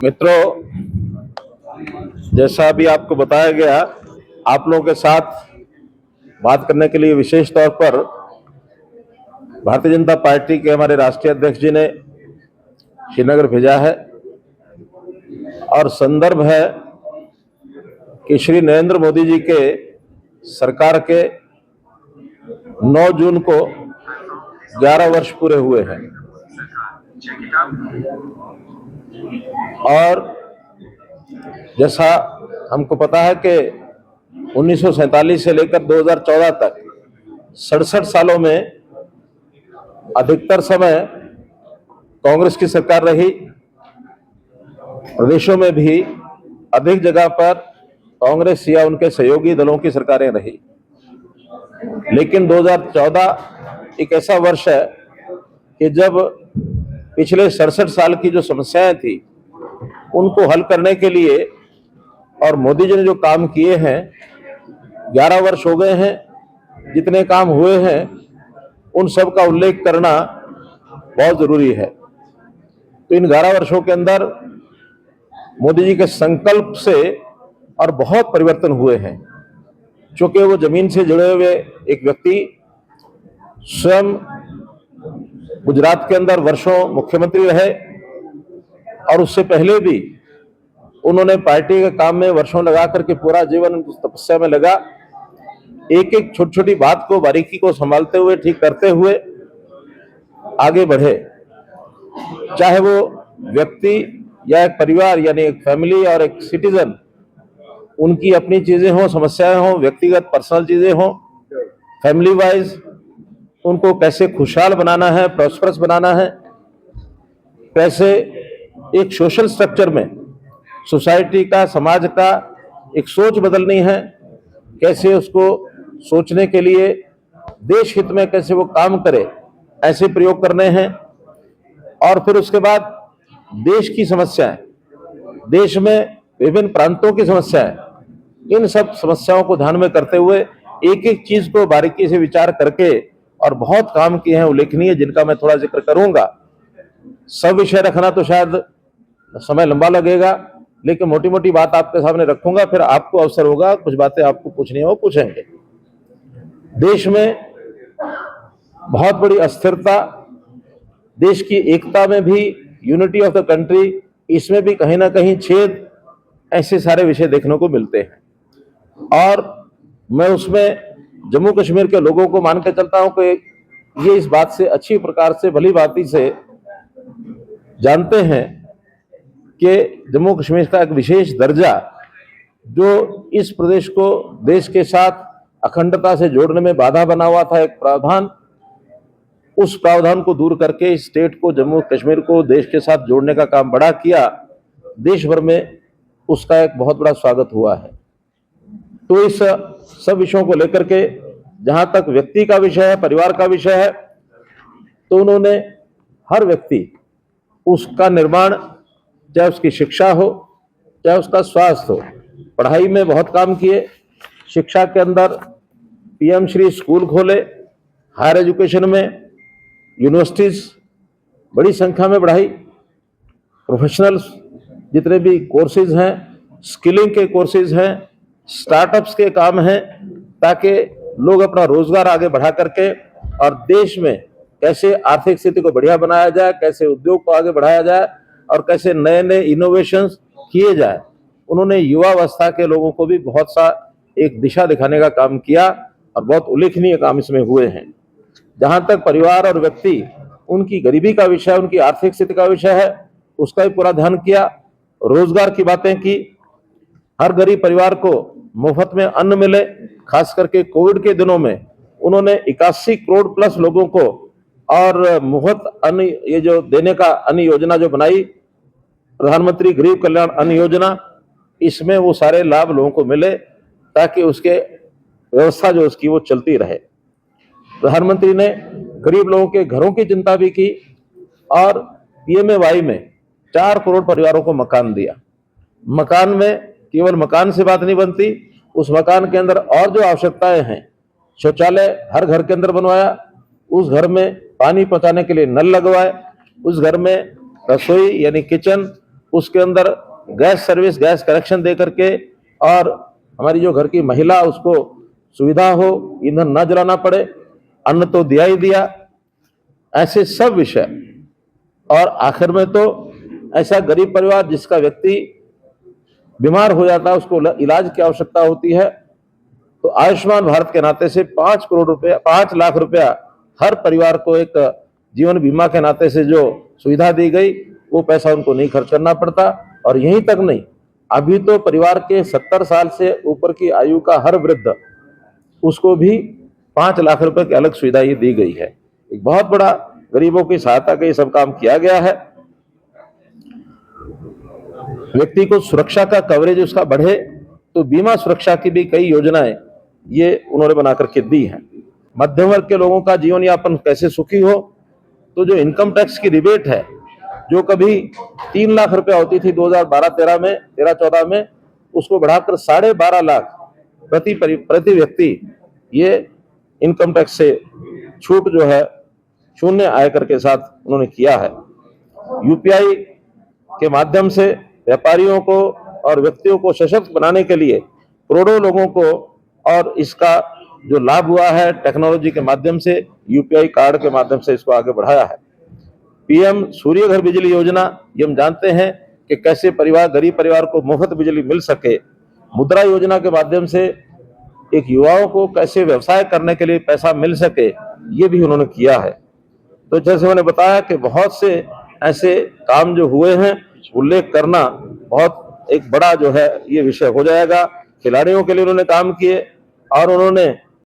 मित्रों, जैसा अभी आपको बताया गया, आप लोगों के साथ बात करने के लिए विशेष तौर पर भारतीय जनता पार्टी के हमारे राष्ट्रीय अध्यक्ष जी ने श्रीनगर भेजा है और संदर्भ है कि श्री नरेंद्र मोदी जी के सरकार के 9 जून को 11 वर्ष पूरे हुए हैं और जैसा हमको पता है कि 1947 से लेकर 2014 तक 67 सालों में अधिकतर समय कांग्रेस की सरकार रही। प्रदेशों में भी अधिक जगह पर कांग्रेस या उनके सहयोगी दलों की सरकारें रही, लेकिन 2014 एक ऐसा वर्ष है कि जब पिछले 67 साल की जो समस्याएं थी उनको हल करने के लिए और मोदी जी ने जो काम किए हैं, 11 वर्ष हो गए हैं, जितने काम हुए हैं उन सब का उल्लेख करना बहुत जरूरी है। तो इन 11 वर्षों के अंदर मोदी जी के संकल्प से और बहुत परिवर्तन हुए हैं। चूंकि वो जमीन से जुड़े हुए एक व्यक्ति, स्वयं गुजरात के अंदर वर्षों मुख्यमंत्री रहे और उससे पहले भी उन्होंने पार्टी के काम में वर्षों लगा करके पूरा जीवन तपस्या में लगा। एक एक छोटी छोटी बात को, बारीकी को संभालते हुए, ठीक करते हुए आगे बढ़े। चाहे वो व्यक्ति या एक परिवार यानी एक फैमिली और एक सिटीजन, उनकी अपनी चीजें हों, समस्याएं हों, व्यक्तिगत पर्सनल चीजें हों, फैमिली वाइज उनको कैसे खुशहाल बनाना है, प्रॉस्परस बनाना है, कैसे एक सोशल स्ट्रक्चर में सोसाइटी का, समाज का एक सोच बदलनी है, कैसे उसको सोचने के लिए देश हित में कैसे वो काम करे, ऐसे प्रयोग करने हैं। और फिर उसके बाद देश की समस्याएं, देश में विभिन्न प्रांतों की समस्याएं, इन सब समस्याओं को ध्यान में करते हुए एक एक चीज को बारीकी से विचार करके और बहुत काम किए हैं उल्लेखनीय, जिनका मैं थोड़ा जिक्र करूंगा। सब विषय रखना तो शायद समय लंबा लगेगा, लेकिन मोटी मोटी बात आपके सामने रखूंगा, फिर आपको अवसर होगा, कुछ बातें आपको पूछनी हो पूछेंगे। देश में बहुत बड़ी अस्थिरता, देश की एकता में भी, यूनिटी ऑफ द कंट्री, इसमें भी कहीं ना कहीं छेद, ऐसे सारे विषय देखने को मिलते हैं। और मैं उसमें जम्मू कश्मीर के लोगों को मान के चलता हूं कि ये इस बात से अच्छी प्रकार से, भली भांति से जानते हैं कि जम्मू कश्मीर का एक विशेष दर्जा, जो इस प्रदेश को देश के साथ अखंडता से जोड़ने में बाधा बना हुआ था, एक प्रावधान, उस प्रावधान को दूर करके इस स्टेट को, जम्मू कश्मीर को देश के साथ जोड़ने का काम बड़ा किया। देश भर में उसका एक बहुत बड़ा स्वागत हुआ है। तो इस सब विषयों को लेकर के, जहां तक व्यक्ति का विषय है, परिवार का विषय है, तो उन्होंने हर व्यक्ति, उसका निर्माण, चाहे उसकी शिक्षा हो, चाहे उसका स्वास्थ्य हो, पढ़ाई में बहुत काम किए। शिक्षा के अंदर पीएम श्री स्कूल खोले, हायर एजुकेशन में यूनिवर्सिटीज बड़ी संख्या में बढ़ाई, प्रोफेशनल जितने भी कोर्सेज हैं, स्किलिंग के कोर्सेज हैं, स्टार्टअप्स के काम हैं, ताकि लोग अपना रोजगार आगे बढ़ा करके और देश में कैसे आर्थिक स्थिति को बढ़िया बनाया जाए, कैसे उद्योग को आगे बढ़ाया जाए और कैसे नए नए इनोवेशंस किए जाए। उन्होंने युवावस्था के लोगों को भी बहुत सा एक दिशा दिखाने का काम किया और बहुत उल्लेखनीय काम इसमें हुए हैं। जहां तक परिवार और व्यक्ति, उनकी गरीबी का विषय, उनकी आर्थिक स्थिति का विषय है, उसका भी पूरा ध्यान किया। रोजगार की बातें की, हर गरीब परिवार को मुफ्त में अन्न मिले। खास करके कोविड के दिनों में उन्होंने 81 करोड़ प्लस लोगों को और मुफ्त अन्न, ये जो देने का अन्न योजना जो बनाई, प्रधानमंत्री गरीब कल्याण अन्न योजना, इसमें वो सारे लाभ लोगों को मिले ताकि उसके व्यवस्था जो उसकी वो चलती रहे। प्रधानमंत्री ने गरीब लोगों के घरों की चिंता भी की और पीएमएवाई में 4 करोड़ परिवारों को मकान दिया। मकान में केवल मकान से बात नहीं बनती, उस मकान के अंदर और जो आवश्यकताएं हैं, शौचालय हर घर के अंदर बनवाया, उस घर में पानी पहुंचाने के लिए नल लगवाए, उस घर में रसोई यानी किचन उसके अंदर गैस सर्विस, गैस कनेक्शन दे करके, और हमारी जो घर की महिला उसको सुविधा हो, ईंधन न जलाना पड़े, अन्न तो दिया ही दिया, ऐसे सब विषय। और आखिर में तो ऐसा गरीब परिवार जिसका व्यक्ति बीमार हो जाता है, उसको इलाज की आवश्यकता होती है, तो आयुष्मान भारत के नाते से 5 करोड़ रुपया, 5 लाख रुपया हर परिवार को एक जीवन बीमा के नाते से जो सुविधा दी गई, वो पैसा उनको नहीं खर्च करना पड़ता। और यहीं तक नहीं, अभी तो परिवार के 70 साल से ऊपर की आयु का हर वृद्ध, उसको भी 5 लाख रुपए की अलग सुविधा ये दी गई है। एक बहुत बड़ा गरीबों की सहायता का ये सब काम किया गया है। व्यक्ति को सुरक्षा का कवरेज उसका बढ़े, तो बीमा सुरक्षा की भी कई योजनाएं ये उन्होंने बना करके दी हैं। मध्यम वर्ग के लोगों का जीवन यापन कैसे सुखी हो, तो जो इनकम टैक्स की रिबेट है, जो कभी 3 लाख रुपया होती थी 2012-13 में, 13-14 में, उसको बढ़ाकर 12.5 लाख प्रति व्यक्ति ये इनकम टैक्स से छूट जो है शून्य आयकर के साथ उन्होंने किया है। यूपीआई के माध्यम से व्यापारियों को और व्यक्तियों को सशक्त बनाने के लिए करोड़ों लोगों को, और इसका जो लाभ हुआ है टेक्नोलॉजी के माध्यम से, यूपीआई कार्ड के माध्यम से इसको आगे बढ़ाया है। पीएम सूर्य घर बिजली योजना, ये हम जानते हैं कि कैसे गरीब परिवार को मुफ्त बिजली मिल सके। मुद्रा योजना के माध्यम से एक युवाओं को कैसे व्यवसाय करने के लिए पैसा मिल सके, ये भी उन्होंने किया है। तो जैसे मैंने बताया कि बहुत से ऐसे काम जो हुए हैं, उल्लेख करना बहुत एक बड़ा जो है ये विषय हो जाएगा। खिलाड़ियों के लिए उन्होंने काम किए, और उन्होंने